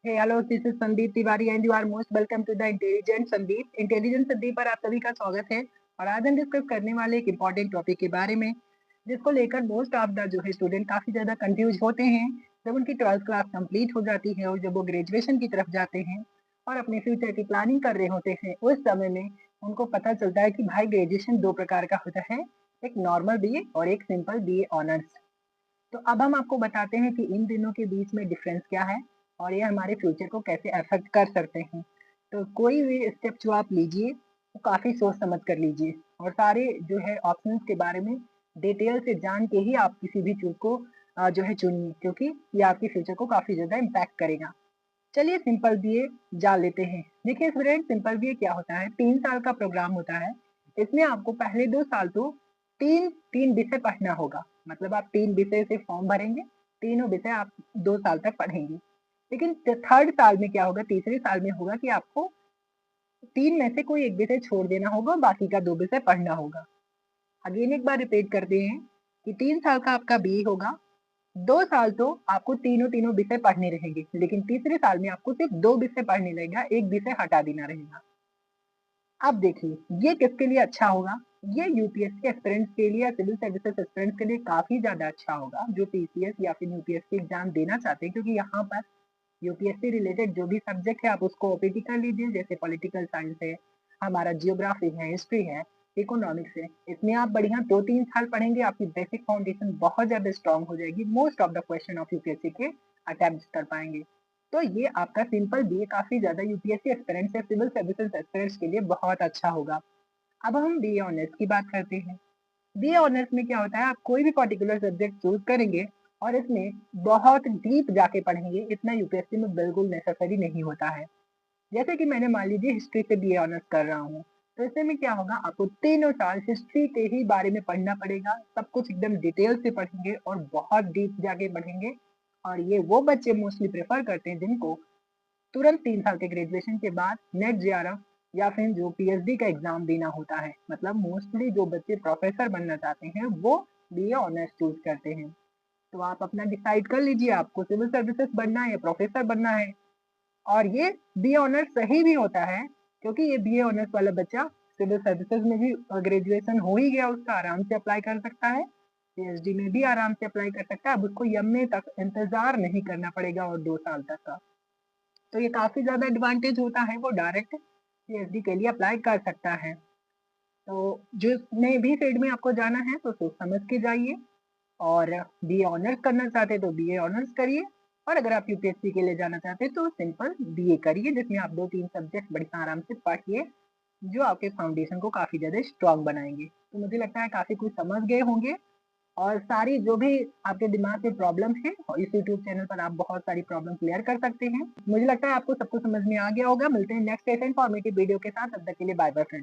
Hey, hello, this is Sandeep Tiwari and you are most welcome to the Intelligent Sandeep. Intelligent Sandeep पर आप सभी का स्वागत है और आज हम डिस्कस करने वाले एक इम्पॉर्टेंट टॉपिक के बारे में जिसको लेकर मोस्ट ऑफ द जो है स्टूडेंट काफी ज्यादा कंफ्यूज होते हैं जब उनकी 12th क्लास कंप्लीट हो जाती है और जब वो ग्रेजुएशन की तरफ जाते हैं और अपने फ्यूचर की प्लानिंग कर रहे होते हैं उस समय में उनको पता चलता है कि भाई ग्रेजुएशन दो प्रकार का होता है, एक नॉर्मल बीए और एक सिंपल बीए ऑनर्स। तो अब हम आपको बताते हैं कि इन दिनों के बीच में डिफरेंस क्या है और ये हमारे फ्यूचर को कैसे अफेक्ट कर सकते हैं। तो कोई भी स्टेप जो आप लीजिए वो काफ़ी सोच समझ कर लीजिए और सारे जो है ऑप्शंस के बारे में डिटेल से जान के ही आप किसी भी चीज़ को जो है चुनिए, क्योंकि ये आपके फ्यूचर को काफ़ी ज़्यादा इम्पैक्ट करेगा। चलिए सिंपल बीए जान लेते हैं। देखिए स्टूडेंट, सिंपल बीए क्या होता है? 3 साल का प्रोग्राम होता है। इसमें आपको पहले 2 साल तो तीन तीन विषय पढ़ना होगा, मतलब आप 3 विषय से फॉर्म भरेंगे, तीनों विषय आप 2 साल तक पढ़ेंगे। लेकिन थर्ड साल में क्या होगा, तीसरे साल में होगा कि आपको तीन में से कोई एक विषय छोड़ देना होगा, बाकी का 2 विषय पढ़ना होगा। अगेन एक बार रिपीट करते हैं कि 3 साल का आपका बीए होगा। 2 साल तो आपको तीनों तीनों विषय पढ़ने रहेंगे, लेकिन तीसरे साल में आपको सिर्फ 2 विषय पढ़ने रहेगा, एक विषय हटा देना रहेगा। अब देखिए ये किसके लिए अच्छा होगा? ये यूपीएससी एस्पिरेंट्स के लिए या सिविल सर्विसेज एस्पिरेंट्स के लिए काफी ज्यादा अच्छा होगा जो पीसीएस या फिर यूपीएससी एग्जाम देना चाहते हैं, क्योंकि यहाँ पर यूपीएससी रिलेटेड जो भी सब्जेक्ट है आप उसको ओपीटी कर लीजिए। जैसे पॉलिटिकल साइंस है, हमारा जियोग्राफी है, हिस्ट्री है, इकोनॉमिक्स है। इसमें आप बढ़िया 2-3 साल पढ़ेंगे, आपकी बेसिक फाउंडेशन बहुत ज्यादा स्ट्रांग हो जाएगी, most of the question of UPSC के अटेम्प्ट कर पाएंगे। तो ये आपका सिंपल बीए काफी ज्यादा यूपीएससी एस्पिरेंट्स या सिविल सर्विसेज एस्पिरेंट्स के लिए बहुत अच्छा होगा। अब हम बीए ऑनर्स की बात करते हैं। बीए ऑनर्स में क्या होता है, आप कोई भी पर्टिकुलर सब्जेक्ट चूज करेंगे और इसमें बहुत डीप जाके पढ़ेंगे, इतना यूपीएससी में बिल्कुल नेसेसरी नहीं होता है। जैसे कि मैंने मान लीजिए हिस्ट्री से बीए ऑनर्स कर रहा हूँ, तो इससे में क्या होगा, आपको तीनों साल हिस्ट्री के ही बारे में पढ़ना पड़ेगा, सब कुछ एकदम डिटेल से पढ़ेंगे और बहुत डीप जाके पढ़ेंगे। और ये वो बच्चे मोस्टली प्रेफर करते हैं जिनको तुरंत 3 साल के ग्रेजुएशन के बाद नेट जेआरएफ या फिर जो पीएचडी का एग्जाम देना होता है। मतलब मोस्टली जो बच्चे प्रोफेसर बनना चाहते हैं वो बीए ऑनर्स चूज करते हैं। तो आप अपना डिसाइड कर लीजिए, आपको सिविल सर्विसेज बनना है या प्रोफेसर बनना है। और ये बीए ऑनर्स सही भी होता है, क्योंकि ये बीए ऑनर्स वाला बच्चा सिविल सर्विसेज में भी ग्रेजुएशन हो ही गया, उसका आराम से अप्लाई कर सकता है, पीएचडी में भी आराम से अप्लाई कर सकता है। अब उसको एमए तक इंतजार नहीं करना पड़ेगा और 2 साल तक का। तो ये काफी ज्यादा एडवांटेज होता है, वो डायरेक्ट पीएचडी के लिए अप्लाई कर सकता है। तो जिसने भी फील्ड में आपको जाना है तो सोच समझ के जाइए, और बीए ऑनर्स करना चाहते हैं तो बीए ऑनर्स करिए, और अगर आप यूपीएससी के लिए जाना चाहते हैं तो सिंपल बीए करिए, जिसमें आप 2-3 सब्जेक्ट बड़ी आराम से पढ़िए जो आपके फाउंडेशन को काफी ज्यादा स्ट्रांग बनाएंगे। तो मुझे लगता है काफी कुछ समझ गए होंगे, और सारी जो भी आपके दिमाग में प्रॉब्लम है और इस यूट्यूब चैनल पर आप बहुत सारी प्रॉब्लम क्लियर कर सकते हैं। मुझे लगता है आपको सब कुछ समझ में आ गया होगा। मिलते हैं नेक्स्ट ऐसे इन्फॉर्मेटिव वीडियो के साथ, तब तक के लिए बाय बाय फ्रेंड्स।